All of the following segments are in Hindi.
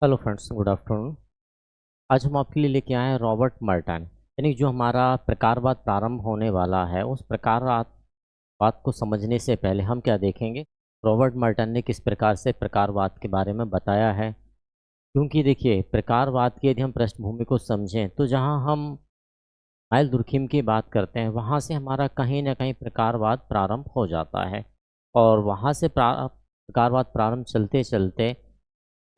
Hello friends, good afternoon. आज हम आपके लिए लेके आए हैं रॉबर्ट मर्टन। यानी जो हमारा प्रकारवाद प्रारंभ होने वाला है, उस प्रकारवाद को समझने से पहले हम क्या देखेंगे, रॉबर्ट मर्टन ने किस प्रकार से प्रकारवाद के बारे में बताया है। क्योंकि देखिए, प्रकारवाद की यदि हम पृष्ठभूमि को समझें तो जहाँ हम माइल दुर्खिम की बात करते हैं, वहाँ से हमारा कहीं ना कहीं प्रकारवाद प्रारंभ हो जाता है। और वहाँ से प्रकारवाद प्रारंभ चलते चलते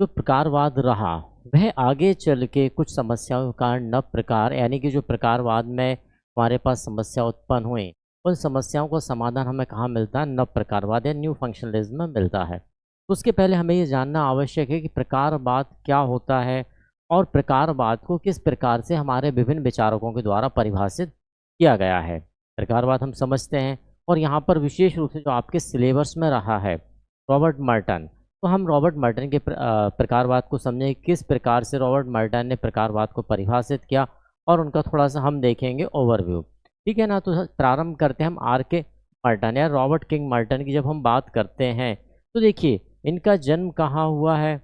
जो प्रकारवाद रहा, वह आगे चल के कुछ समस्याओं का नव प्रकार, यानी कि जो प्रकारवाद में हमारे पास समस्या उत्पन्न हुई, उन समस्याओं का समाधान हमें कहाँ मिलता है? नव प्रकारवाद या न्यू फंक्शनलिज्म में मिलता है। तो उसके पहले हमें ये जानना आवश्यक है कि प्रकारवाद क्या होता है और प्रकारवाद को किस प्रकार से हमारे विभिन्न विचारकों के द्वारा परिभाषित किया गया है। प्रकारवाद हम समझते हैं, और यहाँ पर विशेष रूप से जो आपके सिलेबस में रहा है, रॉबर्ट मर्टन। तो हम रॉबर्ट मर्टन के प्रकारवाद को समझें, किस प्रकार से रॉबर्ट मर्टन ने प्रकारवाद को परिभाषित किया, और उनका थोड़ा सा हम देखेंगे ओवरव्यू। ठीक है ना? तो प्रारंभ करते हैं हम आर के मर्टन या रॉबर्ट किंग मर्टन की। जब हम बात करते हैं तो देखिए, इनका जन्म कहाँ हुआ है।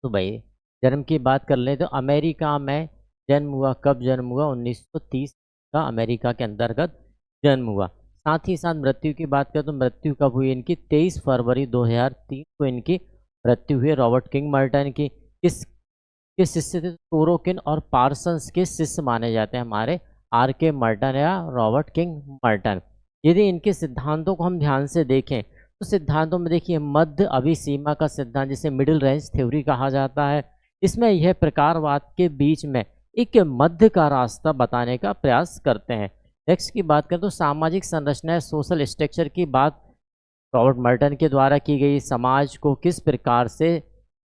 तो भाई, जन्म की बात कर लें तो अमेरिका में जन्म हुआ। कब जन्म हुआ? 1930 का अमेरिका के अंतर्गत जन्म हुआ। साथ ही साथ मृत्यु की बात करें तो मृत्यु कब हुई इनकी? 23 फरवरी 2003 को इनकी मृत्यु हुई रॉबर्ट किंग मर्टन की। किस शिष्य थे? सोरोकिन और पार्सन्स के शिष्य माने जाते हैं हमारे आर के मर्टन या रॉबर्ट किंग मर्टन। यदि इनके सिद्धांतों को हम ध्यान से देखें तो सिद्धांतों में देखिए, मध्य अभिसीमा का सिद्धांत, जिसे मिडिल रेंज थ्योरी कहा जाता है, इसमें यह प्रकारवाद के बीच में एक मध्य का रास्ता बताने का प्रयास करते हैं। नेक्स्ट की बात करें तो सामाजिक संरचना, सोशल स्ट्रक्चर की बात रॉबर्ट मर्टन के द्वारा की गई। समाज को किस प्रकार से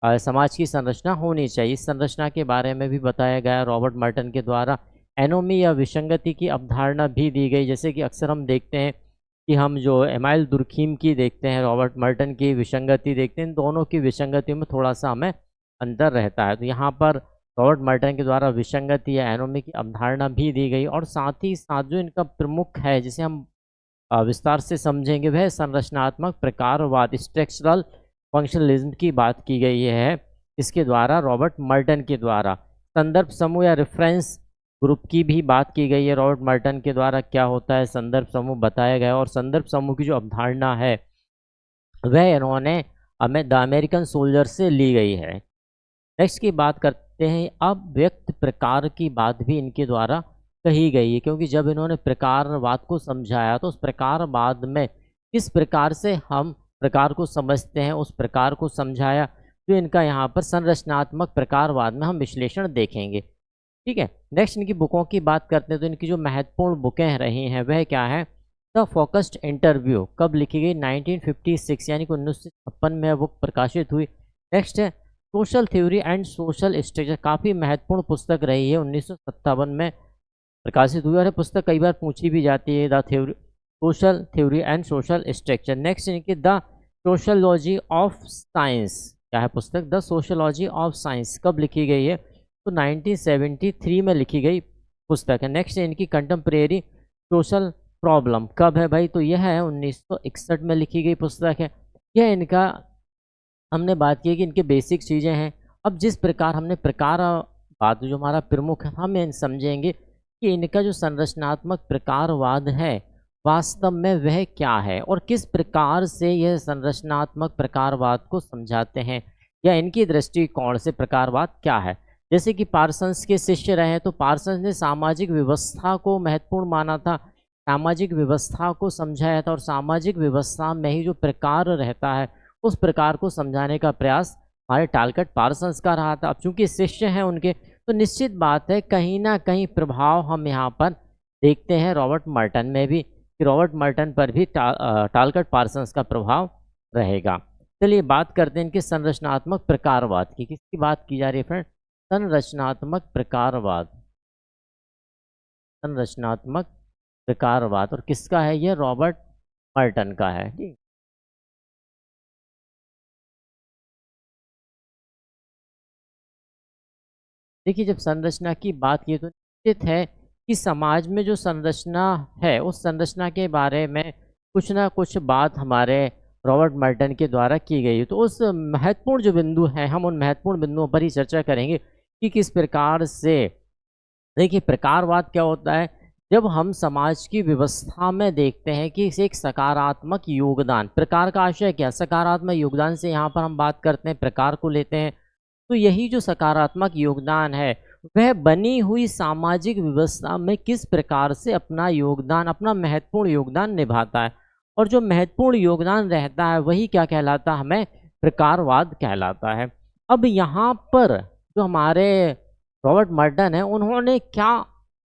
समाज की संरचना होनी चाहिए, इस संरचना के बारे में भी बताया गया रॉबर्ट मर्टन के द्वारा। एनोमी या विसंगति की अवधारणा भी दी गई, जैसे कि अक्सर हम देखते हैं कि हम जो एमाइल दुर्खीम की देखते हैं, रॉबर्ट मर्टन की विसंगति देखते हैं, इन दोनों की विसंगतियों में थोड़ा सा हमें अंतर रहता है। तो यहाँ पर रॉबर्ट मर्टन के द्वारा विसंगति या एनोमी की अवधारणा भी दी गई। और साथ ही साथ जो इनका प्रमुख है, जिसे हम विस्तार से समझेंगे, वह संरचनात्मक प्रकारवाद, स्ट्रक्चरल फंक्शनलिज्म की बात की गई है। इसके द्वारा रॉबर्ट मर्टन के द्वारा संदर्भ समूह या रेफरेंस ग्रुप की भी बात की गई है। रॉबर्ट मर्टन के द्वारा क्या होता है, संदर्भ समूह बताया गया है। और संदर्भ समूह की जो अवधारणा है, वह इन्होंने द अमेरिकन सोल्जर से ली गई है। नेक्स्ट की बात करते हैं, अब व्यक्त प्रकार की बात भी इनके द्वारा कही गई है, क्योंकि जब इन्होंने प्रकारवाद को समझाया तो उस प्रकारवाद में किस प्रकार से हम प्रकार को समझते हैं, उस प्रकार को समझाया। तो इनका यहाँ पर संरचनात्मक प्रकारवाद में हम विश्लेषण देखेंगे। ठीक है, नेक्स्ट इनकी बुकों की बात करते हैं तो इनकी जो महत्वपूर्ण बुकें रही हैं, वह क्या है? The focused interview. कब लिखी गई? 1956, यानी कि 1956 में बुक प्रकाशित हुई। नेक्स्ट है social theory and social structure. काफ़ी महत्वपूर्ण पुस्तक रही है, 1957 में प्रकाशित हुई, और यह पुस्तक कई बार पूछी भी जाती है। The theory, social theory and social structure. Next इनकी द सोशलॉजी ऑफ साइंस। क्या है पुस्तक? The sociology of science. कब लिखी गई है? तो 1973 में लिखी गई पुस्तक है। नेक्स्ट इनकी कंटेम्प्रेरी सोशल प्रॉब्लम। कब है भाई? तो यह है 1961 में लिखी गई पुस्तक है। यह इनका, हमने बात की कि इनके बेसिक चीज़ें हैं। अब जिस प्रकार हमने प्रकारवाद जो हमारा प्रमुख है, हम इन समझेंगे कि इनका जो संरचनात्मक प्रकारवाद है, वास्तव में वह क्या है और किस प्रकार से यह संरचनात्मक प्रकारवाद को समझाते हैं, या इनकी दृष्टिकोण से प्रकारवाद क्या है। जैसे कि पार्सन्स के शिष्य रहे, तो पार्सन्स ने सामाजिक व्यवस्था को महत्वपूर्ण माना था, सामाजिक व्यवस्था को समझाया था, और सामाजिक व्यवस्था में ही जो प्रकार रहता है, उस प्रकार को समझाने का प्रयास हमारे टालकट पार्सन्स का रहा था। अब चूंकि शिष्य हैं उनके, तो निश्चित बात है कहीं ना कहीं प्रभाव हम यहाँ पर देखते हैं रॉबर्ट मर्टन में भी, कि रॉबर्ट मर्टन पर भी टालकट पार्सन्स का प्रभाव रहेगा। चलिए बात करते हैं इनके संरचनात्मक प्रकारवाद की। किसकी बात की जा रही है फ्रेंड? संरचनात्मक प्रकारवाद। संरचनात्मक प्रकारवाद, और किसका है? यह रॉबर्ट मर्टन का है। ठीक, देखिए, जब संरचना की बात की तो निश्चित है कि समाज में जो संरचना है, उस संरचना के बारे में कुछ ना कुछ बात हमारे रॉबर्ट मर्टन के द्वारा की गई। तो उस महत्वपूर्ण जो बिंदु हैं, हम उन महत्वपूर्ण बिंदुओं पर ही चर्चा करेंगे कि किस प्रकार से, देखिए प्रकारवाद क्या होता है। जब हम समाज की व्यवस्था में देखते हैं कि इसे एक सकारात्मक योगदान, प्रकार का आशय क्या, सकारात्मक योगदान से यहाँ पर हम बात करते हैं, प्रकार को लेते हैं, तो यही जो सकारात्मक योगदान है वह बनी हुई सामाजिक व्यवस्था में किस प्रकार से अपना योगदान, अपना महत्वपूर्ण योगदान निभाता है। और जो महत्वपूर्ण योगदान रहता है वही क्या कहलाता है, हमें प्रकारवाद कहलाता है। अब यहाँ पर जो हमारे रॉबर्ट मर्टन है, उन्होंने क्या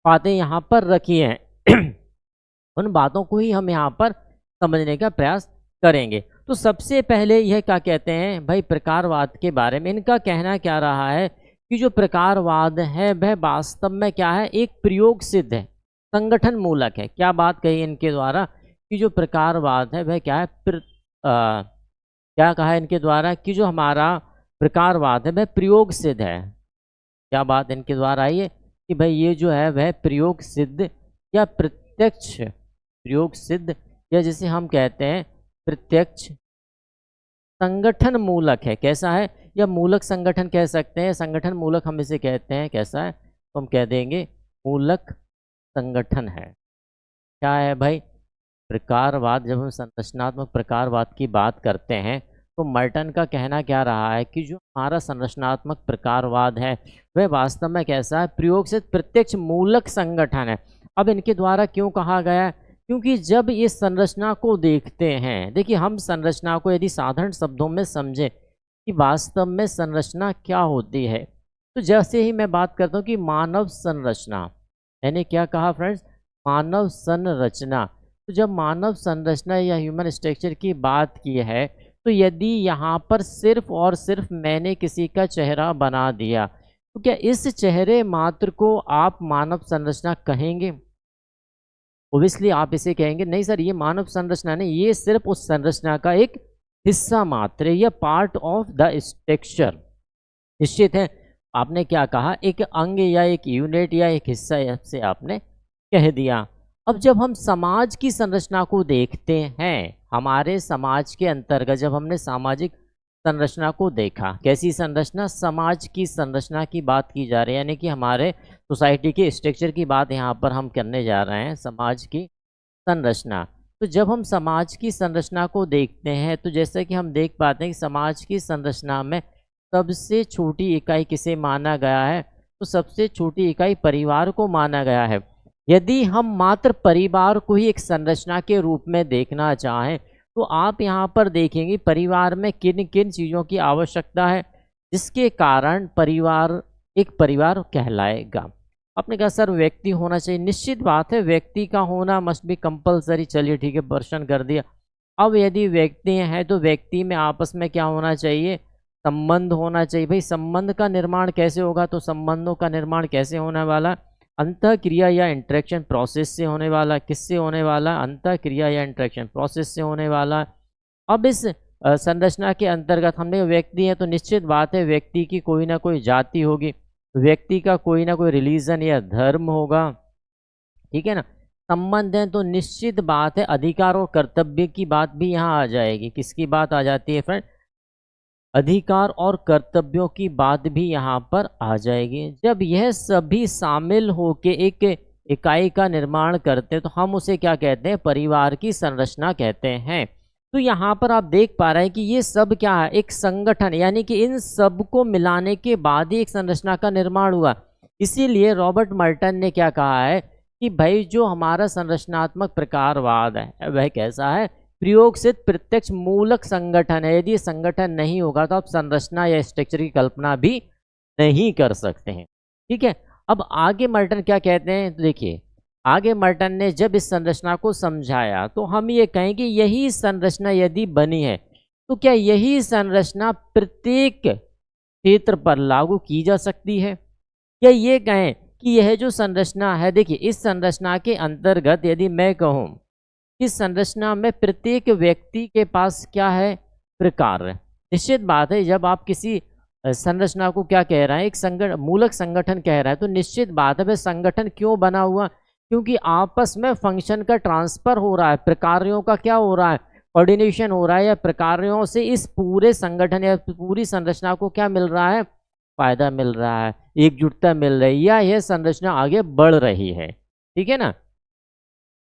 बातें यहाँ पर रखी हैं उन बातों को ही हम यहाँ पर समझने का प्रयास करेंगे। तो सबसे पहले यह क्या कहते हैं भाई, प्रकारवाद के बारे में इनका कहना क्या रहा है कि जो प्रकारवाद है वह वास्तव में क्या है, एक प्रयोग सिद्ध है, संगठन मूलक है। क्या बात कही इनके द्वारा कि जो प्रकारवाद है वह क्या है, क्या कहा इनके द्वारा कि जो हमारा प्रकारवाद है वह प्रयोग सिद्ध है। क्या बात इनके द्वारा आई है कि भाई ये जो है वह प्रयोग सिद्ध या प्रत्यक्ष प्रयोग सिद्ध, या जिसे हम कहते हैं प्रत्यक्ष संगठन मूलक है। कैसा है, या मूलक संगठन कह सकते हैं, संगठन मूलक हम इसे कहते हैं। कैसा है, तो हम कह देंगे मूलक संगठन है। क्या है भाई, प्रकारवाद। जब हम संरचनात्मक प्रकारवाद की बात करते हैं तो मर्टन का कहना क्या रहा है कि जो हमारा संरचनात्मक प्रकारवाद है वह वास्तव में कैसा है, प्रयोग से प्रत्यक्ष मूलक संगठन है। अब इनके द्वारा क्यों कहा गया है, क्योंकि जब इस संरचना को देखते हैं, देखिए हम संरचना को यदि साधारण शब्दों में समझें कि वास्तव में संरचना क्या होती है, तो जैसे ही मैं बात करता हूँ कि मानव संरचना, मैंने क्या कहा फ्रेंड्स, मानव संरचना। तो जब मानव संरचना या ह्यूमन स्ट्रक्चर की बात की है, तो यदि यहाँ पर सिर्फ और सिर्फ मैंने किसी का चेहरा बना दिया, तो क्या इस चेहरे मात्र को आप मानव संरचना कहेंगे? ओबियसली आप इसे कहेंगे नहीं सर, ये मानव संरचना नहीं, ये सिर्फ उस संरचना का एक हिस्सा मात्र है, या पार्ट ऑफ द स्ट्रक्चर। निश्चित है, आपने क्या कहा, एक अंग या एक यूनिट या एक हिस्सा से आपने कह दिया। अब जब हम समाज की संरचना को देखते हैं, हमारे समाज के अंतर्गत जब हमने सामाजिक संरचना को देखा, कैसी संरचना, समाज की संरचना की बात की जा रही है, यानी कि हमारे सोसाइटी के स्ट्रक्चर की बात यहाँ पर हम करने जा रहे हैं, समाज की संरचना। तो जब हम समाज की संरचना को देखते हैं तो जैसे कि हम देख पाते हैं कि समाज की संरचना में सबसे छोटी इकाई किसे माना गया है, तो सबसे छोटी इकाई परिवार को माना गया है। यदि हम मात्र परिवार को ही एक संरचना के रूप में देखना चाहें तो आप यहाँ पर देखेंगे परिवार में किन किन चीज़ों की आवश्यकता है जिसके कारण परिवार एक परिवार कहलाएगा। आपने कहा सर व्यक्ति होना चाहिए, निश्चित बात है व्यक्ति का होना मस्ट बी कंपलसरी, चलिए ठीक है प्रश्न कर दिया। अब यदि व्यक्ति हैं तो व्यक्ति में आपस में क्या होना चाहिए, संबंध होना चाहिए। भाई संबंध का निर्माण कैसे होगा, तो संबंधों का निर्माण कैसे होने वाला, अंतः क्रिया या इंटरेक्शन प्रोसेस से होने वाला। किससे होने वाला, अंतः क्रिया या इंटरेक्शन प्रोसेस से होने वाला। अब इस संरचना के अंतर्गत हमने व्यक्ति है तो निश्चित बात है व्यक्ति की कोई ना कोई जाति होगी, व्यक्ति का कोई ना कोई रिलीजन या धर्म होगा, ठीक है ना। संबंध है तो निश्चित बात है अधिकार और कर्तव्य की बात भी यहाँ आ जाएगी। किसकी बात आ जाती है फ्रेंड, अधिकार और कर्तव्यों की बात भी यहाँ पर आ जाएगी। जब यह सभी शामिल होके एक इकाई का निर्माण करते हैं तो हम उसे क्या कहते हैं, परिवार की संरचना कहते हैं। तो यहाँ पर आप देख पा रहे हैं कि ये सब क्या है, एक संगठन, यानी कि इन सब को मिलाने के बाद ही एक संरचना का निर्माण हुआ। इसीलिए रॉबर्ट मर्टन ने क्या कहा है कि भाई जो हमारा संरचनात्मक प्रकारवाद है वह कैसा है, प्रयोग से प्रत्यक्ष मूलक संगठन है। यदि संगठन नहीं होगा तो आप संरचना या स्ट्रक्चर की कल्पना भी नहीं कर सकते हैं, ठीक है। अब आगे मर्टन क्या कहते हैं, तो देखिए आगे मर्टन ने जब इस संरचना को समझाया तो हम ये कहें कि यही संरचना यदि बनी है तो क्या यही संरचना प्रत्येक क्षेत्र पर लागू की जा सकती है, या ये कहें कि यह जो संरचना है, देखिए इस संरचना के अंतर्गत यदि मैं कहूँ इस संरचना में प्रत्येक व्यक्ति के पास क्या है, प्रकार है। निश्चित बात है जब आप किसी संरचना को क्या कह रहे हैं, एक मूलक संगठन कह रहा है, तो निश्चित बात है वह संगठन क्यों बना हुआ, क्योंकि आपस में फंक्शन का ट्रांसफर हो रहा है, प्रकारों का क्या हो रहा है, कोऑर्डिनेशन हो रहा है या प्रकारों से इस पूरे संगठन या पूरी संरचना को क्या मिल रहा है, फायदा मिल रहा है, एकजुटता मिल रही है, या यह संरचना आगे बढ़ रही है। ठीक है ना,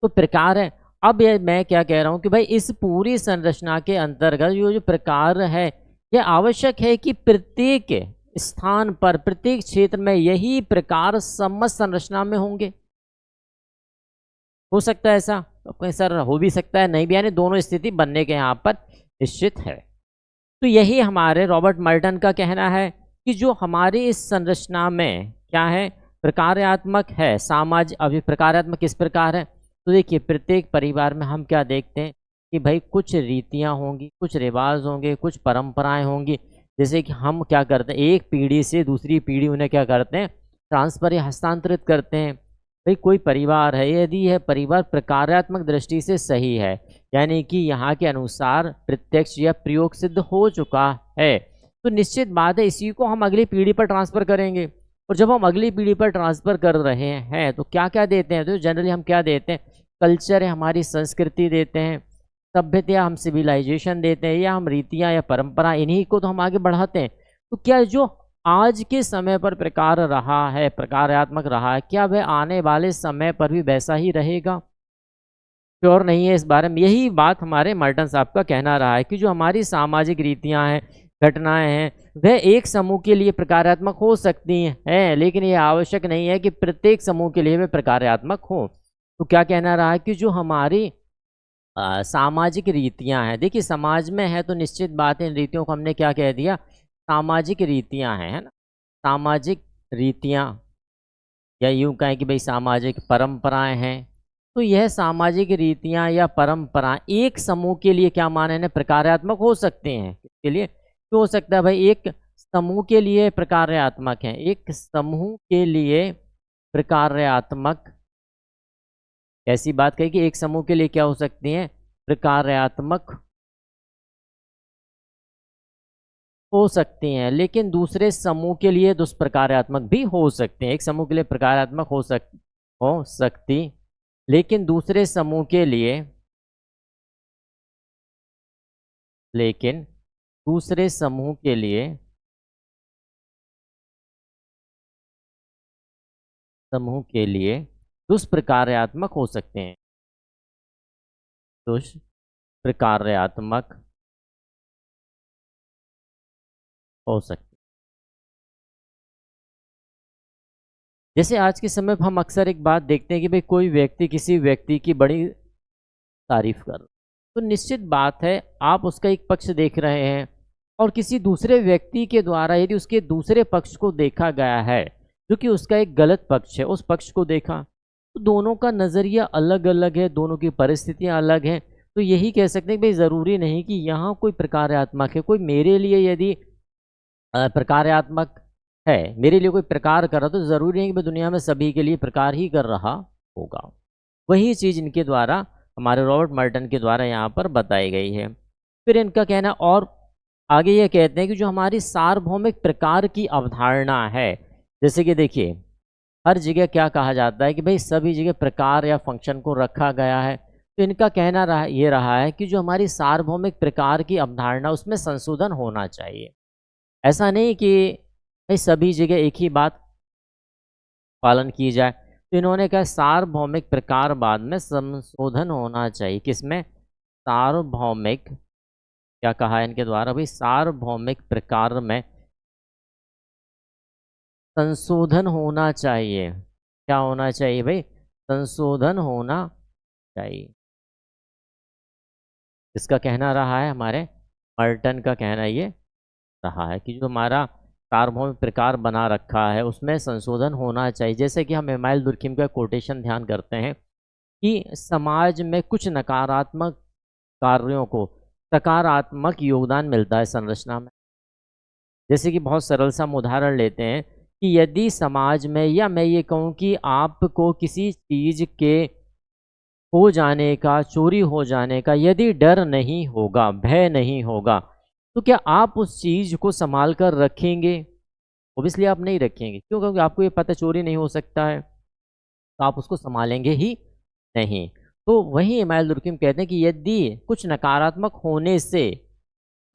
तो प्रकार है। अब ये मैं क्या कह रहा हूं कि भाई इस पूरी संरचना के अंतर्गत जो जो प्रकार है, यह आवश्यक है कि प्रत्येक स्थान पर, प्रत्येक क्षेत्र में यही प्रकार समस्त संरचना में होंगे। हो सकता है ऐसा, तो सर हो भी सकता है, नहीं भी, यानी दोनों स्थिति बनने के यहाँ पर निश्चित है। तो यही हमारे रॉबर्ट मर्टन का कहना है कि जो हमारी इस संरचना में क्या है, प्रकार्यात्मक है। सामाजिक, अभी प्रकार्यात्मक किस प्रकार है, तो देखिए प्रत्येक परिवार में हम क्या देखते हैं कि भाई कुछ रीतियां होंगी, कुछ रिवाज होंगे, कुछ परंपराएं होंगी। जैसे कि हम क्या करते हैं, एक पीढ़ी से दूसरी पीढ़ी उन्हें क्या करते हैं, ट्रांसफर या हस्तांतरित करते हैं। भाई कोई परिवार है, यदि यह परिवार प्रकार्यात्मक दृष्टि से सही है, यानी कि यहाँ के अनुसार प्रत्यक्ष या प्रयोग सिद्ध हो चुका है, तो निश्चित बात है इसी को हम अगली पीढ़ी पर ट्रांसफर करेंगे। और जब हम अगली पीढ़ी पर ट्रांसफर कर रहे हैं तो क्या क्या देते हैं, तो जनरली हम क्या देते हैं, कल्चर है, हमारी संस्कृति देते हैं, सभ्यता, हम सिविलाइजेशन देते हैं, या हम रीतियाँ या परंपरा, इन्हीं को तो हम आगे बढ़ाते हैं। तो क्या जो आज के समय पर प्रकार रहा है, प्रकार्यात्मक रहा है, क्या वह आने वाले समय पर भी वैसा ही रहेगा? श्योर नहीं है इस बारे में। यही बात हमारे मर्टन साहब का कहना रहा है कि जो हमारी सामाजिक रीतियां हैं, घटनाएं हैं, वह एक समूह के लिए प्रकार्यात्मक हो सकती हैं, लेकिन यह आवश्यक नहीं है कि प्रत्येक समूह के लिए वे प्रकार्यात्मक हो। तो क्या कहना रहा है कि जो हमारी सामाजिक रीतियां हैं, देखिए समाज में है तो निश्चित बात है, इन रीतियों को हमने क्या कह दिया, सामाजिक रीतियां हैं, है ना। सामाजिक रीतियां, या यूं कहें कि भाई सामाजिक परंपराएं हैं। तो यह सामाजिक रीतियां या परंपरा एक समूह के लिए क्या माने हैं, प्रकार्यात्मक हो सकते हैं। इसके लिए क्यों हो सकता है भाई, एक समूह के लिए प्रकार्यात्मक है, एक समूह के लिए प्रकार्यात्मक, ऐसी बात कही कि एक समूह के लिए क्या हो सकती हैं, प्रकार्यात्मक हो सकती हैं, लेकिन दूसरे समूह के लिए दुष्प्रकार्यात्मक भी हो सकते हैं। एक समूह के लिए प्रकार्यात्मक हो सकती, लेकिन दूसरे समूह के लिए, लेकिन दूसरे समूह के लिए दुष्प्रकार्यात्मक हो सकते हैं, दुष्प्रकार्यात्मक हो सकते। जैसे आज के समय पर हम अक्सर एक बात देखते हैं कि भाई कोई व्यक्ति किसी व्यक्ति की बड़ी तारीफ कर, तो निश्चित बात है आप उसका एक पक्ष देख रहे हैं, और किसी दूसरे व्यक्ति के द्वारा यदि उसके दूसरे पक्ष को देखा गया है जो कि उसका एक गलत पक्ष है, उस पक्ष को देखा, तो दोनों का नज़रिया अलग अलग है, दोनों की परिस्थितियां अलग हैं। तो यही कह सकते हैं कि भाई ज़रूरी नहीं कि यहाँ कोई प्रकार्यात्मक है, कोई मेरे लिए यदि प्रकार्यात्मक है, मेरे लिए कोई प्रकार कर रहा, तो ज़रूरी नहीं कि मैं दुनिया में सभी के लिए प्रकार ही कर रहा होगा। वही चीज़ इनके द्वारा, हमारे रॉबर्ट मर्टन के द्वारा यहाँ पर बताई गई है। फिर इनका कहना, और आगे ये कहते हैं कि जो हमारी सार्वभौमिक प्रकार की अवधारणा है, जैसे कि देखिए हर जगह क्या कहा जाता है कि भाई सभी जगह प्रकार या फंक्शन को रखा गया है। तो इनका कहना ये रहा है कि जो हमारी सार्वभौमिक प्रकार की अवधारणा, उसमें संशोधन होना चाहिए। ऐसा नहीं कि भाई सभी जगह एक ही बात पालन की जाए। तो इन्होंने कहा सार्वभौमिक प्रकारवाद में संशोधन होना चाहिए। किसमें, सार्वभौमिक, क्या कहा है इनके द्वारा भाई, सार्वभौमिक प्रकार में संशोधन होना चाहिए। क्या होना चाहिए भाई, संशोधन होना चाहिए। इसका कहना रहा है, हमारे मर्टन का कहना ये रहा है कि जो हमारा सार्वभौमिक प्रकार बना रखा है उसमें संशोधन होना चाहिए। जैसे कि हम इमाइल दुर्खिम का कोटेशन ध्यान करते हैं कि समाज में कुछ नकारात्मक कार्यों को सकारात्मक योगदान मिलता है संरचना में। जैसे कि बहुत सरल सा हम उदाहरण लेते हैं कि यदि समाज में, या मैं ये कहूँ कि आपको किसी चीज़ के हो जाने का, चोरी हो जाने का यदि डर नहीं होगा, भय नहीं होगा, तो क्या आप उस चीज़ को संभाल कर रखेंगे? ओबियसली आप नहीं रखेंगे। क्यों? क्योंकि आपको ये पता चोरी नहीं हो सकता है, तो आप उसको संभालेंगे ही नहीं। तो वही इमानुएल दुर्कheim कहते हैं कि यदि कुछ नकारात्मक होने से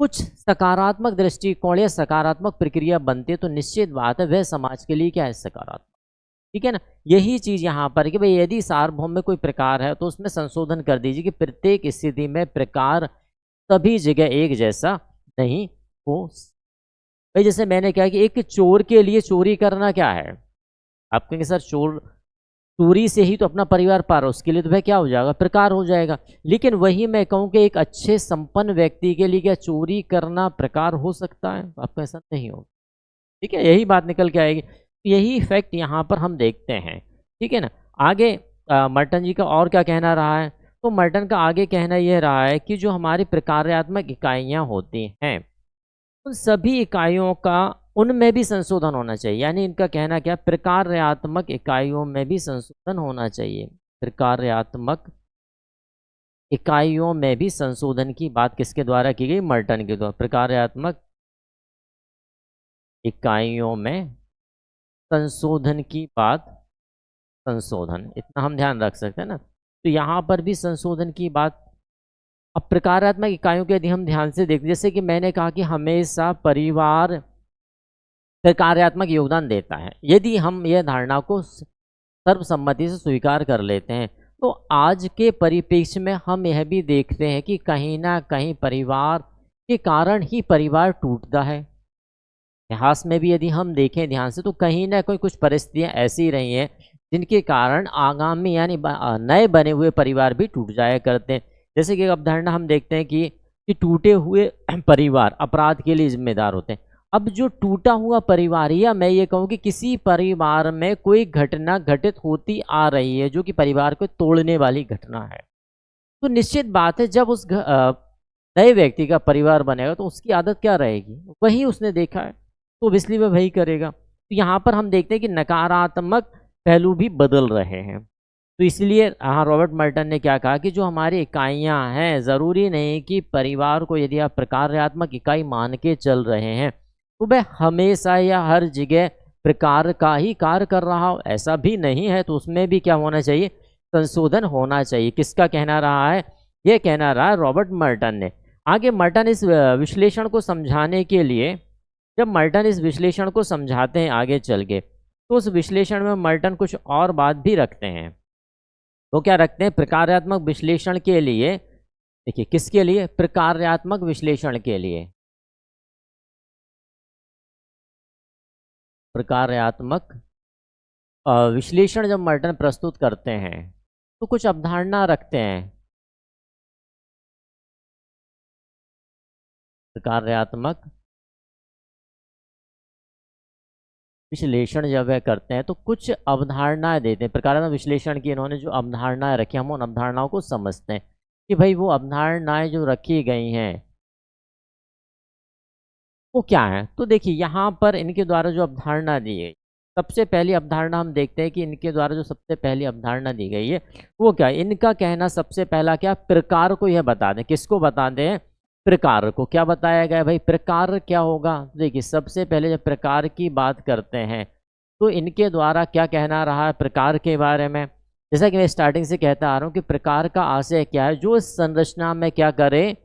कुछ सकारात्मक दृष्टिकोण या सकारात्मक प्रक्रिया बनती है, तो निश्चित बात है वह समाज के लिए क्या है, सकारात्मक। ठीक है ना। यही चीज यहाँ पर कि भाई यदि सार्वभौम में कोई प्रकार है तो उसमें संशोधन कर दीजिए कि प्रत्येक स्थिति में प्रकार सभी जगह एक जैसा नहीं हो। भाई जैसे मैंने कहा कि एक चोर के लिए चोरी करना क्या है, आप कहेंगे सर चोर चोरी से ही तो अपना परिवार पार, उसके लिए तो वह क्या हो जाएगा, प्रकार हो जाएगा। लेकिन वही मैं कहूँ कि एक अच्छे संपन्न व्यक्ति के लिए क्या चोरी करना प्रकार हो सकता है, आपको ऐसा नहीं हो। ठीक है, यही बात निकल के आएगी। यही फैक्ट यहाँ पर हम देखते हैं। ठीक है ना। आगे मर्टन जी का और क्या कहना रहा है, तो मर्टन का आगे कहना यह रहा है कि जो हमारी प्रकार्यात्मक इकाइयाँ होती हैं उन सभी इकाइयों का उनमें भी संशोधन होना चाहिए। यानी इनका कहना क्या, प्रकार्यात्मक इकाइयों में भी संशोधन होना चाहिए। प्रकार्यात्मक इकाइयों में भी संशोधन की बात किसके द्वारा की गई, मर्टन के द्वारा। प्रकार्यात्मक इकाइयों में संशोधन की बात, संशोधन इतना हम ध्यान रख सकते हैं ना। तो यहाँ पर भी संशोधन की बात। अब प्रकारात्मक इकाइयों के यदि हम ध्यान से देखते, जैसे कि मैंने कहा कि हमेशा परिवार प्रकार्यात्मक योगदान देता है। यदि हम यह धारणा को सर्वसम्मति से स्वीकार कर लेते हैं तो आज के परिप्रेक्ष्य में हम यह भी देखते हैं कि कहीं ना कहीं परिवार के कारण ही परिवार टूटता है। इतिहास में भी यदि हम देखें ध्यान से तो कहीं ना कहीं कुछ परिस्थितियां ऐसी रही हैं जिनके कारण आगामी यानी नए बने हुए परिवार भी टूट जाया करते हैं। जैसे कि अवधारणा हम देखते हैं कि टूटे हुए परिवार अपराध के लिए जिम्मेदार होते हैं। अब जो टूटा हुआ परिवार, या मैं ये कहूँ कि किसी परिवार में कोई घटना घटित होती आ रही है जो कि परिवार को तोड़ने वाली घटना है, तो निश्चित बात है जब उस नए व्यक्ति का परिवार बनेगा तो उसकी आदत क्या रहेगी, वही उसने देखा है तो इसलिए वह वही करेगा। तो यहाँ पर हम देखते हैं कि नकारात्मक पहलू भी बदल रहे हैं। तो इसलिए हाँ, रॉबर्ट मर्टन ने क्या कहा कि जो हमारी इकाइयाँ हैं, ज़रूरी नहीं कि परिवार को यदि आप प्रकार्यात्मक इकाई मान के चल रहे हैं तो वह हमेशा या हर जगह प्रकार का ही कार्य कर रहा हो, ऐसा भी नहीं है। तो उसमें भी क्या होना चाहिए, संशोधन होना चाहिए। किसका कहना रहा है, यह कहना रहा है रॉबर्ट मर्टन ने। आगे मर्टन इस विश्लेषण को समझाने के लिए, जब मर्टन इस विश्लेषण को समझाते हैं आगे चल के, तो उस विश्लेषण में मर्टन कुछ और बात भी रखते हैं। तो क्या रखते हैं, प्रकार्यात्मक विश्लेषण के लिए, देखिए किसके लिए, प्रकार्यात्मक विश्लेषण के लिए, प्रकार्यात्मक विश्लेषण जब मर्टन प्रस्तुत करते हैं तो कुछ अवधारणा रखते हैं। प्रकार्यात्मक विश्लेषण जब वह करते हैं तो कुछ अवधारणाएं देते हैं। प्रकारात्मक विश्लेषण की इन्होंने जो अवधारणाएं रखी, हम उन अवधारणाओं को समझते हैं कि भाई वो अवधारणाएं जो रखी गई हैं वो क्या है। तो देखिए यहाँ पर इनके द्वारा जो अवधारणा दी गई, सबसे पहली अवधारणा हम देखते हैं कि इनके द्वारा जो सबसे पहली अवधारणा दी गई है वो क्या है। इनका कहना सबसे पहला क्या, प्रकार को यह बता दें। किसको बता दें, प्रकार को। क्या बताया गया भाई, प्रकार क्या होगा। देखिए सबसे पहले जब प्रकार की बात करते हैं तो इनके द्वारा क्या कहना रहा है प्रकार के बारे में। जैसा कि मैं स्टार्टिंग से कहता आ रहा हूँ कि प्रकार का आशय क्या है, जो इस संरचना में क्या करे,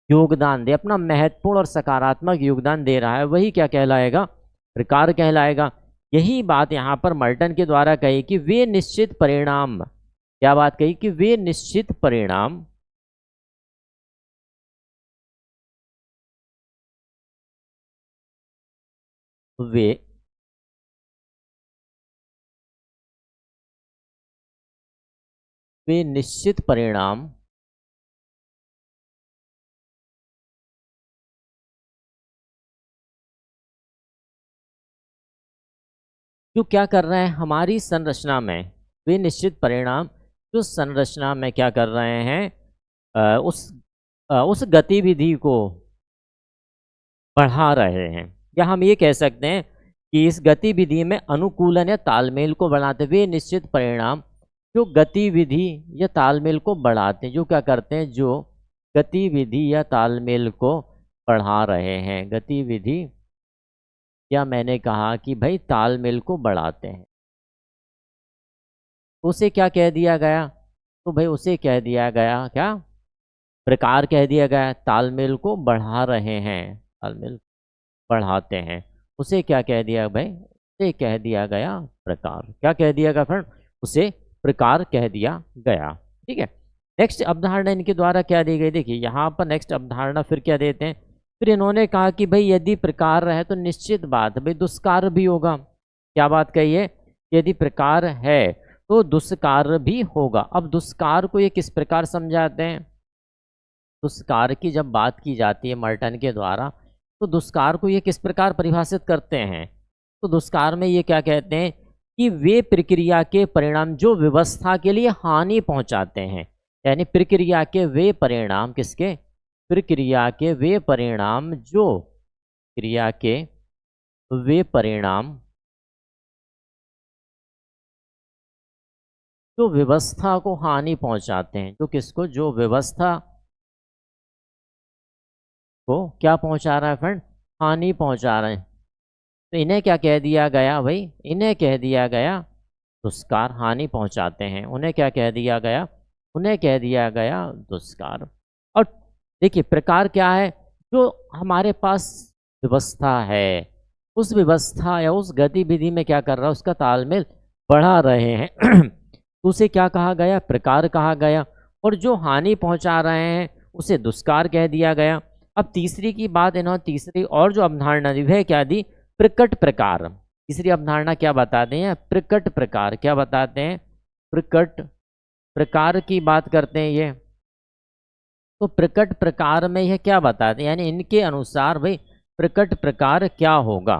योगदान दे, अपना महत्वपूर्ण और सकारात्मक योगदान दे रहा है, वही क्या कहलाएगा, प्रकार कहलाएगा। यही बात यहाँ पर मर्टन के द्वारा कही कि वे निश्चित परिणाम, क्या बात कही कि वे निश्चित परिणाम वे वे निश्चित परिणाम जो क्या कर रहे हैं हमारी संरचना में, वे निश्चित परिणाम जो संरचना में क्या कर रहे हैं, उस गतिविधि को बढ़ा रहे हैं। या हम ये कह सकते हैं कि इस गतिविधि में अनुकूलन या तालमेल को बढ़ाते हुए निश्चित परिणाम जो गतिविधि या तालमेल को बढ़ाते हैं, जो क्या करते हैं, जो गतिविधि या तालमेल को बढ़ा रहे हैं। गतिविधि या मैंने कहा कि भाई तालमेल को बढ़ाते हैं, उसे क्या कह दिया गया, तो भाई उसे कह दिया गया क्या, प्रकार कह दिया गया। तालमेल को बढ़ा रहे हैं, तालमेल बढ़ाते हैं, उसे क्या कह दिया भाई, उसे कह दिया गया प्रकार। क्या कह दिया गया फ्रेंड, उसे प्रकार कह दिया गया। ठीक है, नेक्स्ट अवधारणा इनके द्वारा क्या दी गई, देखिए यहाँ पर नेक्स्ट अवधारणा फिर क्या देते हैं, फिर इन्होंने कहा कि भाई यदि प्रकार है तो निश्चित बात भाई दुष्कार भी होगा। क्या बात कही है, यदि प्रकार है तो दुष्कार भी होगा। अब दुष्कार को ये किस प्रकार समझाते हैं, दुष्कार की जब बात की जाती है मर्टन के द्वारा, तो दुष्कार को ये किस प्रकार परिभाषित करते हैं, तो दुष्कार में ये क्या कहते हैं कि वे प्रक्रिया के परिणाम जो व्यवस्था के लिए हानि पहुंचाते हैं, यानी प्रक्रिया के वे परिणाम, किसके, प्रक्रिया के वे परिणाम, जो क्रिया के वे परिणाम जो व्यवस्था को हानि पहुंचाते हैं, जो किसको, जो व्यवस्था को क्या पहुंचा रहा है फ्रेंड, हानि पहुंचा रहे हैं, तो इन्हें क्या कह दिया गया भाई, इन्हें कह दिया गया दुष्कार। हानि पहुंचाते हैं उन्हें क्या कह दिया गया, उन्हें कह दिया गया दुष्कार। और देखिए प्रकार क्या है, जो हमारे पास व्यवस्था है, उस व्यवस्था या उस गतिविधि में क्या कर रहा है, उसका तालमेल बढ़ा रहे हैं तो उसे क्या कहा गया, प्रकार कहा गया। और जो हानि पहुंचा रहे हैं उसे दुष्कार कह दिया गया। अब तीसरी की बात इन्होंने, तीसरी और जो अवधारणा दी वह क्या दी, प्रकट प्रकार। तीसरी अवधारणा क्या बताते हैं, प्रकट प्रकार। क्या बताते हैं, प्रकट प्रकार की बात करते हैं ये। तो प्रकट प्रकार में यह क्या बताते हैं, यानी इनके अनुसार भाई प्रकट प्रकार क्या होगा,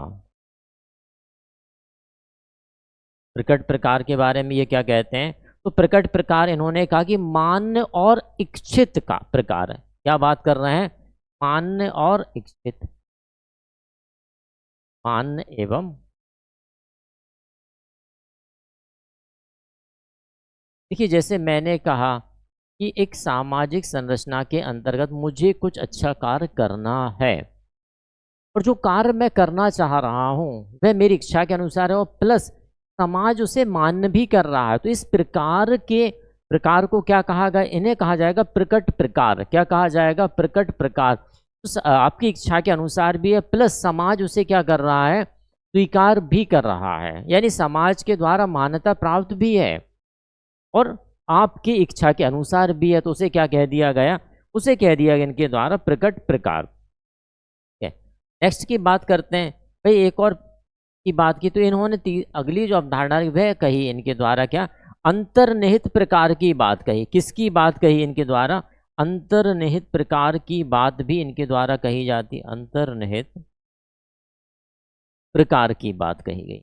प्रकट प्रकार के बारे में ये क्या कहते हैं, तो प्रकट प्रकार इन्होंने कहा कि मान्य और इच्छित का प्रकार है। क्या बात कर रहे हैं, मान्य और इच्छित, मान्य एवं, देखिए जैसे मैंने कहा कि एक सामाजिक संरचना के अंतर्गत मुझे कुछ अच्छा कार्य करना है, और जो कार्य मैं करना चाह रहा हूँ वह मेरी इच्छा के अनुसार है, और प्लस समाज उसे मान्य भी कर रहा है, तो इस प्रकार के प्रकार को क्या कहा गया, इन्हें कहा जाएगा प्रकट प्रकार। क्या कहा जाएगा, प्रकट प्रकार। तो आपकी इच्छा के अनुसार भी है, प्लस समाज उसे क्या कर रहा है, स्वीकार भी कर रहा है, यानी समाज के द्वारा मान्यता प्राप्त भी है और आपकी इच्छा के अनुसार भी है, तो उसे क्या कह दिया गया, उसे कह दिया गया इनके द्वारा प्रकट प्रकार। नेक्स्ट की बात करते हैं भाई, एक और की बात की तो इन्होंने अगली जो अवधारणा वह कही इनके द्वारा क्या, अंतर्निहित प्रकार की बात कही। किसकी बात कही इनके द्वारा, अंतर्निहित प्रकार की बात भी इनके द्वारा कही जाती, अंतर्निहित प्रकार की बात कही गई।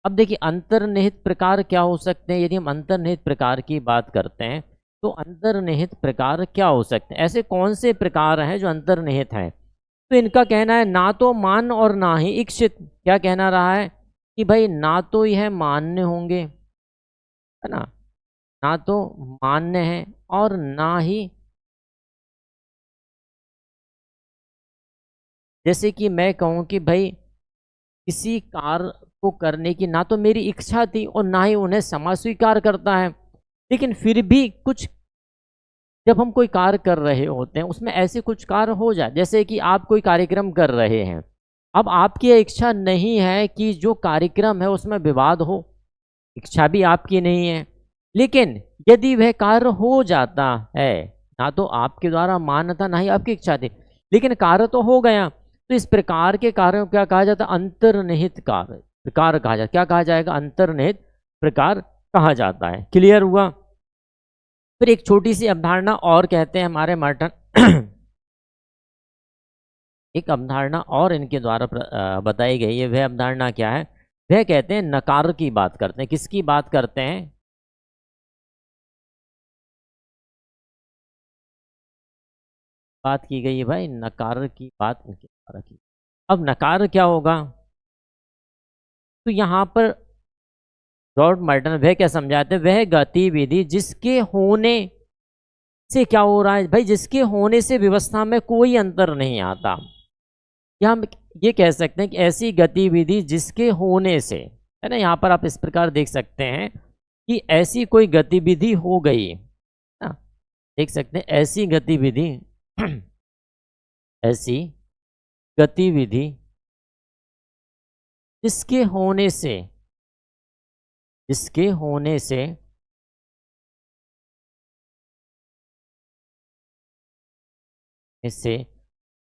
अब देखिए अंतर्निहित प्रकार क्या हो सकते हैं, यदि हम अंतर्निहित प्रकार की बात करते हैं तो अंतर्निहित प्रकार क्या हो सकते हैं, ऐसे कौन से प्रकार हैं जो अंतर्निहित हैं, तो इनका कहना है ना तो मान और ना ही इच्छित। क्या कहना रहा है कि भाई ना तो यह मान्य होंगे, है ना तो मान्य है और ना ही, जैसे कि मैं कहूँ कि भाई किसी कार्य को करने की ना तो मेरी इच्छा थी और ना ही उन्हें समाज स्वीकार करता है, लेकिन फिर भी कुछ जब हम कोई कार्य कर रहे होते हैं उसमें ऐसे कुछ कार्य हो जाए, जैसे कि आप कोई कार्यक्रम कर रहे हैं, अब आपकी यह इच्छा नहीं है कि जो कार्यक्रम है उसमें विवाद हो, इच्छा भी आपकी नहीं है, लेकिन यदि वह कार्य हो जाता है, ना तो आपके द्वारा मान्य था ना ही आपकी इच्छा थी, लेकिन कार्य तो हो गया, तो इस प्रकार के कार्यों को क्या कहा जाता है, अंतर्निहित कार्य प्रकार कहा जाता है। क्या कहा जाएगा, अंतर्निहित प्रकार कहा जाता है। क्लियर हुआ। फिर एक छोटी सी अवधारणा और कहते हैं हमारे मर्टन एक अवधारणा और इनके द्वारा बताई गई है, वह अवधारणा क्या है, वह कहते हैं नकार की बात करते हैं। किसकी बात करते हैं, बात की गई है भाई, नकार की बात इनके द्वारा की। अब नकार क्या होगा, तो यहाँ पर जॉर्ज मर्टन वह क्या समझाते हैं, वह गतिविधि जिसके होने से क्या हो रहा है भाई, जिसके होने से व्यवस्था में कोई अंतर नहीं आता, या हम ये कह सकते हैं कि ऐसी गतिविधि जिसके होने से, है ना, यहाँ पर आप इस प्रकार देख सकते हैं कि ऐसी कोई गतिविधि हो गई ना, देख सकते हैं ऐसी गतिविधि ऐसी गतिविधि जिसके होने से इससे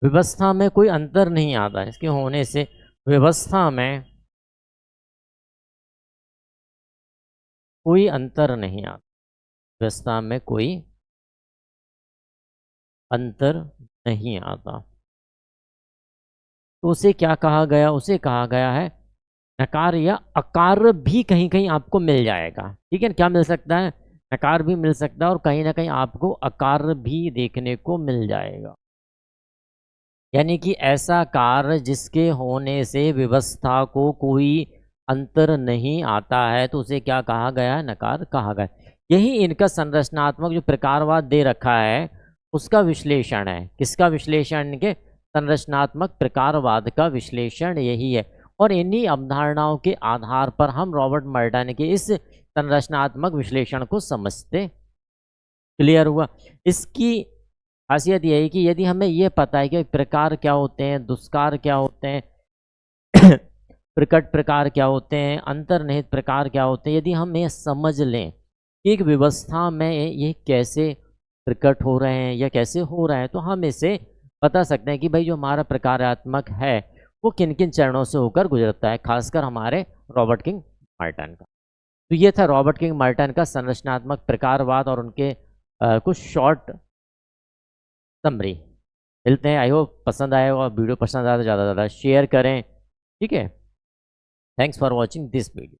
व्यवस्था में कोई अंतर नहीं आता, इसके होने से व्यवस्था में कोई अंतर नहीं आता, व्यवस्था में कोई अंतर नहीं आता। तो उसे क्या कहा गया? उसे कहा गया है नकार या अकार भी कहीं कहीं आपको मिल जाएगा। ठीक है, क्या मिल सकता है? नकार भी मिल सकता है और कहीं ना कहीं आपको आकार भी देखने को मिल जाएगा। यानी कि ऐसा कार्य जिसके होने से व्यवस्था को कोई अंतर नहीं आता है, तो उसे क्या कहा गया है? नकार कहा गया। यही इनका संरचनात्मक जो प्रकारवाद दे रखा है उसका विश्लेषण है। किसका विश्लेषण? के संरचनात्मक प्रकारवाद का विश्लेषण यही है। और इन्हीं अवधारणाओं के आधार पर हम रॉबर्ट मर्टन के इस संरचनात्मक विश्लेषण को समझते। क्लियर हुआ? इसकी खासियत यही कि यदि हमें यह पता है कि प्रकार क्या होते हैं, दुष्कार क्या होते हैं, प्रकट प्रकार क्या होते हैं, अंतर्निहित प्रकार क्या होते हैं, यदि हम ये समझ लें कि एक व्यवस्था में ये कैसे प्रकट हो रहे हैं या कैसे हो रहे हैं, तो हम इसे बता सकते हैं कि भाई जो हमारा प्रकारात्मक है वो किन किन चरणों से होकर गुजरता है, खासकर हमारे रॉबर्ट किंग मार्टन का। तो ये था रॉबर्ट किंग मार्टन का संरचनात्मक प्रकारवाद और उनके कुछ शॉर्ट समरी। मिलते हैं, आई होप पसंद आए और वीडियो पसंद आए तो ज़्यादा से ज़्यादा शेयर करें। ठीक है, thanks for watching this video.